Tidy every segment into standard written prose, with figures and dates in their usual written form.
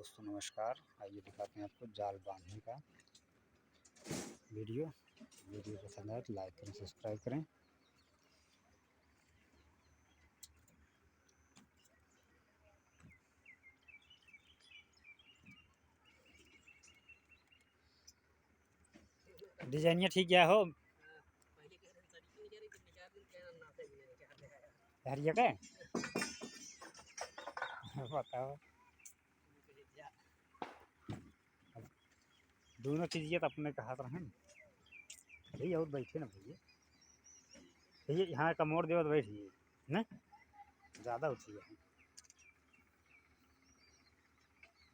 दोस्तों नमस्कार। आइए दिखाते हैं आपको जाल बांधने का वीडियो पसंद आए तो लाइक करें, सब्सक्राइब करें। डिजाइनिया ठीक गया हो हरिया के बताओ दोनों चीज़ ये तो अपने कहा था हम भैया और बैठे ना भैया यहाँ का मोड़ देव तो बैठिए ना ज़्यादा होती है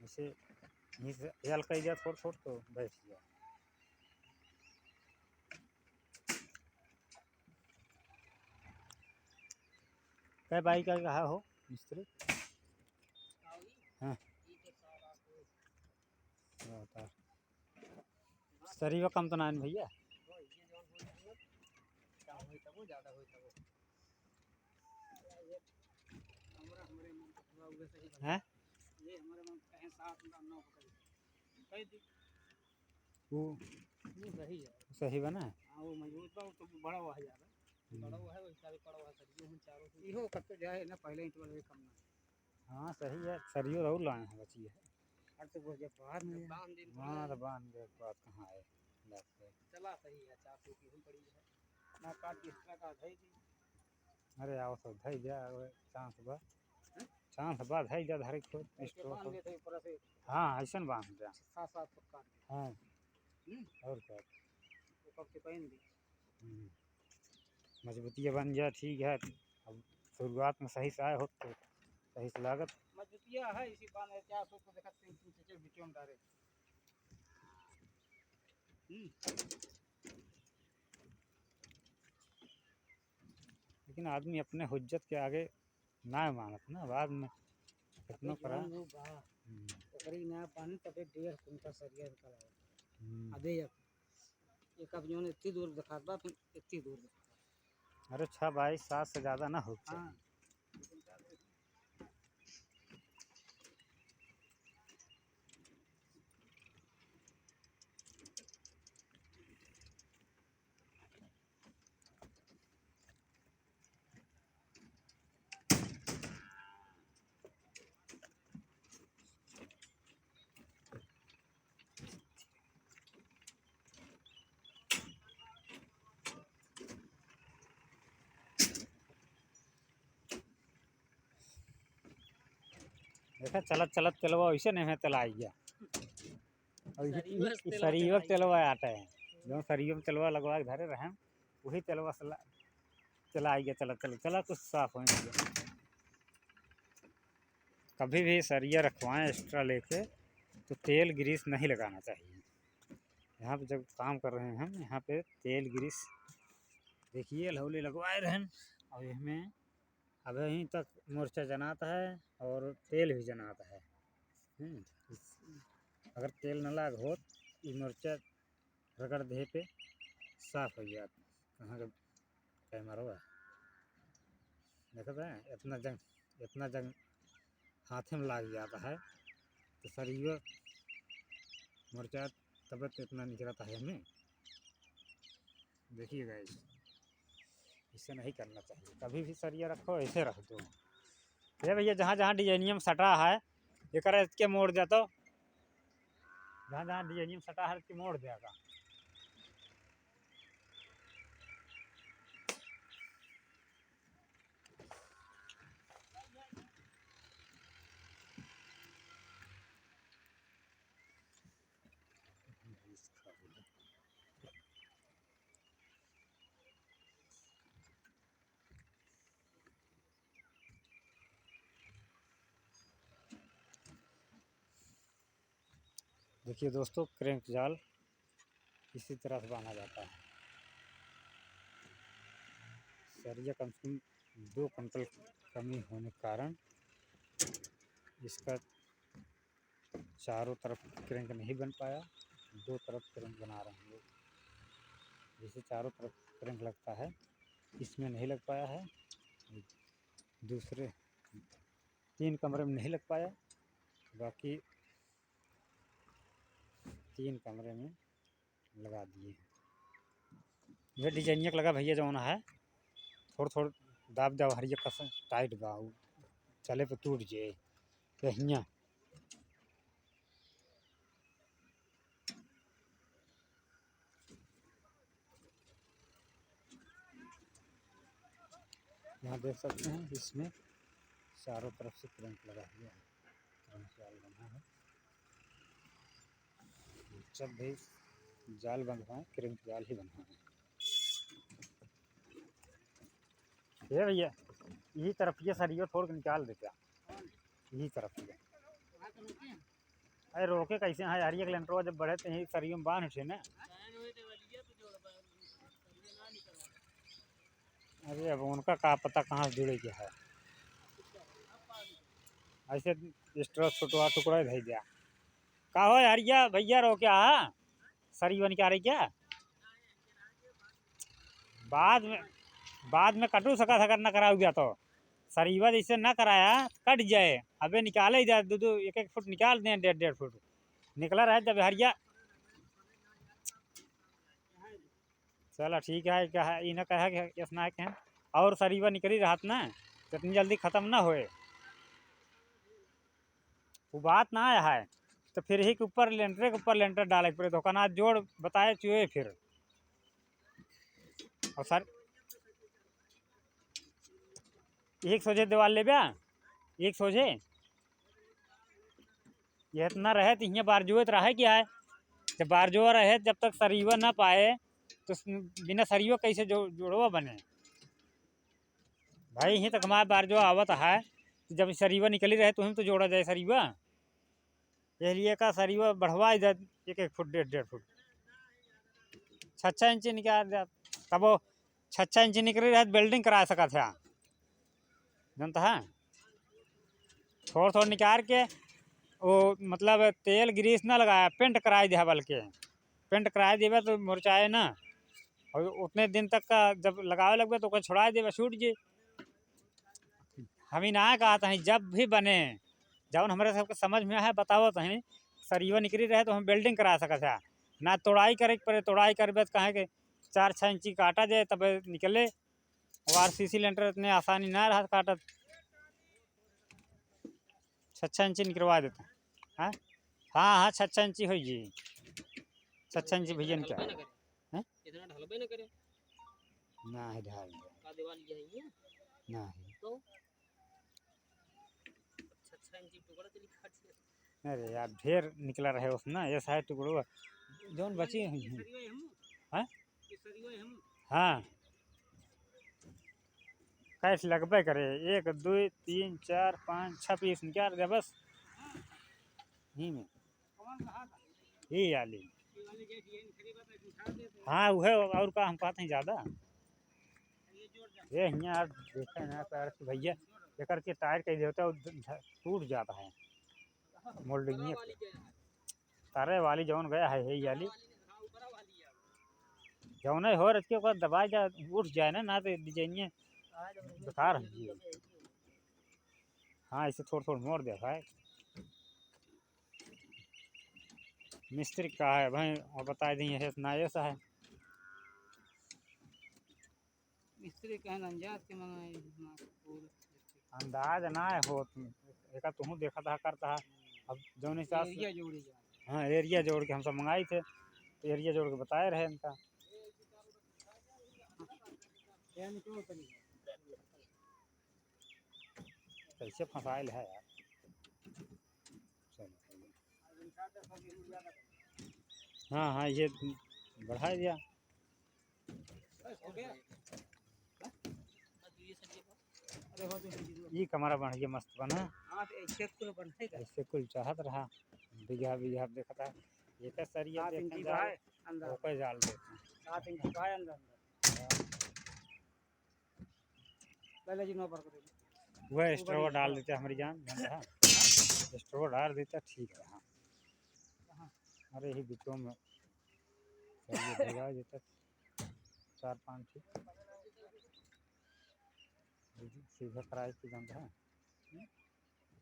जैसे यहीं से हल कर दिया थोड़ा तो बैठ गया। क्या बाइक का कहा हो मिस्त्री हाँ बता शरीर कम तो ना भैया हैं वो सही बना है वो मजबूत बा तो बड़ा हुआ है यार बड़ा हुआ है वैसा भी पड़ा हुआ सरियों में चारों से इहो कब जाए ना पहले ही तो कम ना। हाँ सही है सरियो रहू लाए हैं बची है और तो वो जब बाहर में बांध दिन हाँ तो बांध दे बात कहाँ है चला सही है 400 की ही पड़ी है ना काट एक्स्ट्रा का है जी। अरे आओ सब धई जा चांस बा धई जा धारे को बांध देते ऊपर से हाँ ऐसा बांध जा 7-7 फुट काट के हाँ और क्या वो कब के पहन दी मजबूतिया बन जा ठीक है। अब शुरुआत में सही से आए हो तो सही से लागत मजबूतिया है इसी बांध 400 को देखा 3 से बीचों में डाले लेकिन आदमी अपने हुज्जत के आगे ना मानत ना बाद में कितना करा ओकरी ना पानी तबे 1.5 कुंटल सरिया निकला अबे एक अब जो इतनी दूर दिखा बा फिर इतनी दूर अरे 6 बाई 7 से ज़्यादा ना हो हाँ देखा चलत चलत तेलवा वैसे नहीं है तेला आई गया और शरीर तेलवा आटा है जो शरीर में तेलवा लगवा के धरे रहे वही तेलवा चला आई गया चला कुछ साफ हो गया। कभी भी सरिया रखवाएं एक्स्ट्रा लेके तो तेल ग्रीस नहीं लगाना चाहिए। यहाँ पे जब काम कर रहे हैं हम यहाँ पे तेल ग्रीस देखिए लहौले लगवाए रहे और इसमें अभी तक मोर्चा जनाता है और तेल भी जनाता है। अगर तेल न लाग हो ये मोर्चा रगड़ दे पे साफ हो गया कहाँ का कैमरा हुआ देखा है इतना जंग हाथ में लाग जाता है तो शरीर मोर्चा तबियत इतना निकलता है हमें देखिएगा इसे नहीं करना चाहिए। कभी भी सरिया रखो ऐसे रख दो ये भैया जहाँ जहाँ डिजाइनियम सटा है ये करे इसके मोड़ दे तो जहाँ जहाँ डिजाइनियम सटा है इसके मोड़ देगा। देखिए दोस्तों क्रैंक जाल इसी तरह से बांधा जाता है। सरिया कम से कम 2 कुंटल कमी होने के कारण इसका चारों तरफ क्रैंक नहीं बन पाया 2 तरफ क्रैंक बना रहे हैं लोग जैसे चारों तरफ क्रैंक लगता है इसमें नहीं लग पाया है दूसरे 3 कमरे में नहीं लग पाया बाकी 3 कमरे में लगा दिए हैं। ये डिजाइनिया लगा भैया जो है थोड़ा थोड़ा दाब दाब हरिया कस टाइट बा उ चले पे टूट जाए हियाँ यहाँ देख सकते हैं इसमें चारों तरफ से करंट लगा हुआ है, करंट जाल बना है। जब भी जाल बंधवाएं करंट जाल ही बनवाएं। ये भैया यही तरफ ये सरियो थोड़ के निकाल देता यही तरफ ये अरे रोके कैसे हाँ यार ये लेंटरवा जब बढ़े तो यही सरियो में बांध उठे ना। अरे अब उनका का पता कहाँ से जुड़े क्या है ऐसे स्ट्रो छुटवा टुकड़ा भेज दिया का हो यार ये भैया रो क्या है सरियो निकाल रही क्या बाद में कटू सका अगर न कराओ गया तो सरीवा जैसे ना कराया कट जाए अबे निकाले जाए दो एक एक फुट निकाल दें 1.5 फुट निकला रहे जब हरिया चलो ठीक है कहा इन्हें कहा कि इतना है कि और सरीवा निकली रहत ना तो इतनी जल्दी ख़त्म ना होए वो बात ना आया है तो फिर ही के ऊपर लेंटर डाले पूरे दुकान जोड़ बताए चुए फिर और सर एक सोझे दीवार ले बया एक सोझे ये इतना रहे तो यहाँ बारजुएत रहे क्या है जब बारजुआ रहे जब तक सरीवा ना पाए तो बिना सरियो कैसे जोड़वा बने भाई यहीं तक हमारे बारजुआ आवत है जब सरीवा निकली रहे तो हम तो जोड़ा जाए सरीवा इसलिए का सरीवा बढ़वा इधर 1-1 फुट 1.5 फुट 6 इंच निकाल दे तब वो 6 इंच निकली रहे बिल्डिंग करा सका था जानता है थोड़ा थोड़ा निकाल के वो मतलब तेल ग्रीस ना लगाया पेंट कराए दिया बल्कि पेंट कराए देवे तो मुरझाए ना और उतने दिन तक का जब लगावे लगे तो कोई छुड़ा देवे छूट जी हम ही ना कहा था जब भी बने जब हमारे सबके समझ में है बताओ तो सरियो निकली रहे तो हम बिल्डिंग करा सका था ना तोड़ाई करे पड़े तोड़ाई करबे तो कहें कि 4-6 इंची काटा जाए तब निकले और RCC लेंटर इतने आसानी ना रहा काटत 6 इंची निकलवा देते हाँ हाँ हाँ 6 इंची हो जी 6 इंची भैया क्या इतना ढलबे न करे ना है ढाल का दीवार ये ना है तो 6 इंची टुकड़ा चली काट दिया अरे यार ढेर निकला रहे उसमें ये साइड टुकड़ो जौन बची हाँ हाँ कैसे लगबे करे 1 2 3 4 5 6 पीस निकाल दे बस ही में ही आली हाँ वह और का हम कहते हैं ज़्यादा ये यहाँ देखे ना पैर से भैया एक के टायर कहीं देता है टूट जाता है मोल्डिंग तारे वाली जौन गया है यही वाली जौन हो रही है दबा जा उठ जाए ना तो डिजाइनिए बेकार है हाँ इसे थोड़ा थोड़ा मोड़ दे भाई मिस्त्री का है भाई और बता दें ये इतना ऐसा है मिस्त्री कहन अंजाज के मंगाई अंदाज ना है हो एक तुम देखा था करता है अब जौन हिसाब से एरिया जोड़ी हाँ एरिया जोड़ के हम सब मंगाए थे तो एरिया जोड़ के बताए रहे इनका कैसे फंसाइल है यार चलो हाँ हाँ ये बढ़ा दिया ये कमरा बढ़िया मस्त बना ऐसे कुल चाहत रहा बिघा बिघा देखा था ये तो सरिया देखें जाए ओके जाल देते वह स्ट्रो डाल देते हमारी जान स्ट्रो डाल देता ठीक है हाँ अरे ही बिचों में भिगा देता 4-5 ठीक सीधा कराए की जानता है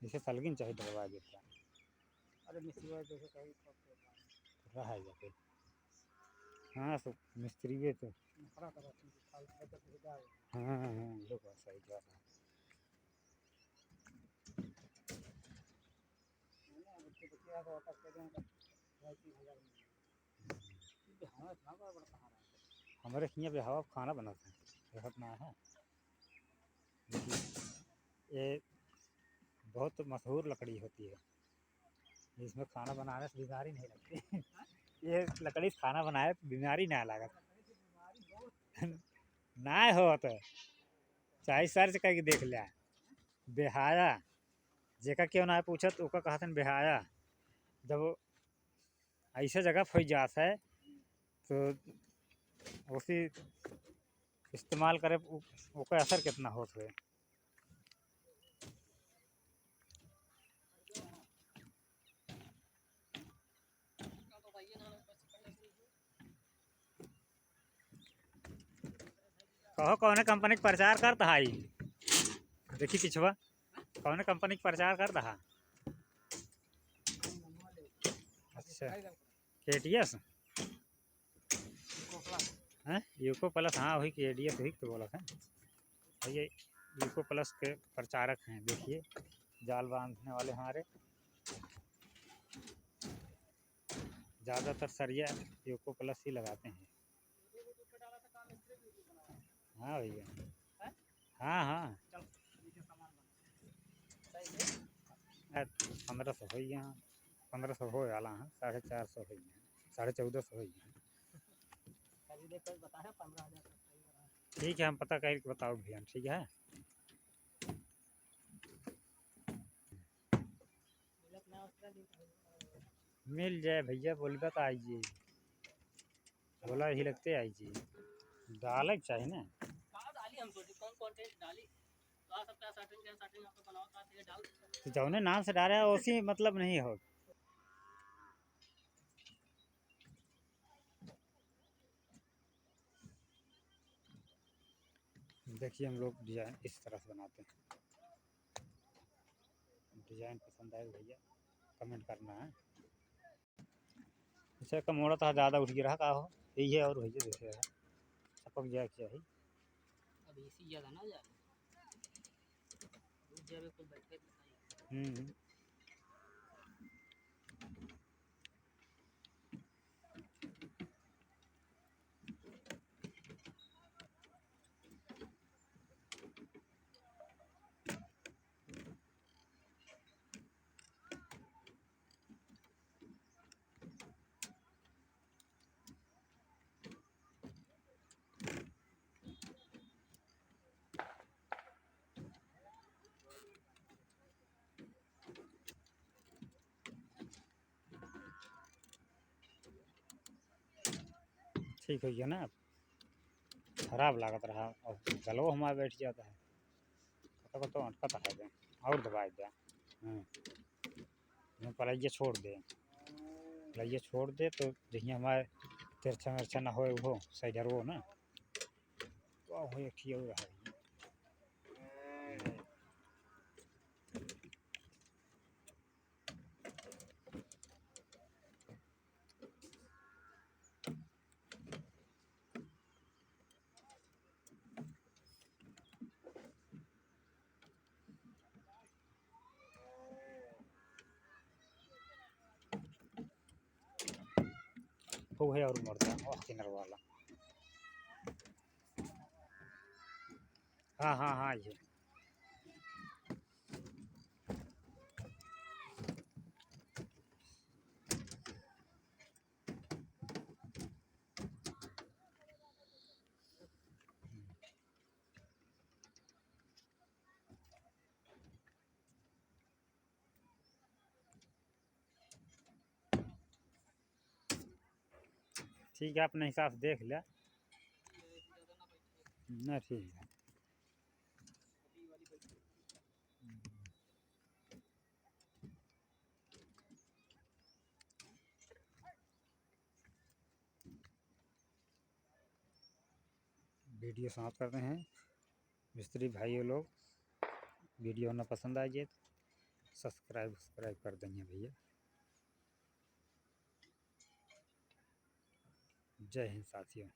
जैसे सलगिन चाहिए डलवा देता अरे मिस्त्री जैसे कहीं रहा है जाके। हाँ सब मिस्त्री भी तो नखरा करा तुम फालतू बजट भेजा है हाँ हाँ हाँ ये बात सही कह रहा ना बच्चे बच्चे आ तो कर दें का 2,500 में हाँ इतना बड़ा बड़ा कहाँ रहा है। हमारे यहाँ पे हवा खाना बनाते हैं बहुत ना है। देखिए ये बहुत मशहूर लकड़ी होती है, इसमें खाना बनाने से बीमारी नहीं लगती। ये लकड़ी से खाना बनाए तो बीमारी ना लागत। ना हो तो चाहे सर्च करके देख लिया बेहाया जेका क्यों ना पूछत ओका कहतन बेहाया। जब ऐसे जगह फंस जात है तो उसी इस्तेमाल करे ओका असर कितना होत है। कहो कौन कंपनी के प्रचार करता है देखी पिछवा कौन कंपनी के प्रचार करता है। अच्छा KTS हैं यूको प्लस हाँ वही KTS वही तो बोला था भैया यूको प्लस के प्रचारक हैं। देखिए जाल बांधने वाले हमारे ज़्यादातर सरिया यूको प्लस ही लगाते हैं। हाँ भैया हाँ हाँ 1500 हो यहाँ 1500 हो वाला हाँ 450 हो 1450 हो। बताया 15,000 ठीक है हम पता करके बताओ भैया ठीक है। मिल जाए भैया बोलबा तो आइए बोला ही लगते आइए डालक चाहिए ना। डाली हम सोचे कौन कंटेंट डाली तो सब क्या सेटिंग आपको बनाओ तो ये डाल तो जौने नाम से डाला है उसी मतलब नहीं हो। देखिए हम लोग डिज़ाइन इस तरह से बनाते हैं। डिज़ाइन पसंद आए भैया कमेंट करना है। इसे कम मोड़ा था ज़्यादा उठ गिरा का हो यही है और भैया जैसे है सपक जाए क्या है। अब इसी ज्यादा ना जा दूध जब कुछ बैठ के हम्म ठीक हो गया ना। खराब लागत रहा और गलो हमारा बैठ जाता है तो अटका था दें और दबा दें। पलाइए छोड़ दे पलाइए छोड़ दे तो देखिए हमारे तिरछा मिर्चा ना हो वो सही वो ना तो हो एक ही रहा है। वो है और मरता और किनर वाला हाँ हाँ हाँ ये ठीक है अपने हिसाब से देख लिया ना ठीक है। वीडियो समाप्त करते हैं मिस्त्री भाइयों लोग वीडियो ना पसंद आ जाए तो सब्सक्राइब कर देंगे भैया। जय हिंद साथियों।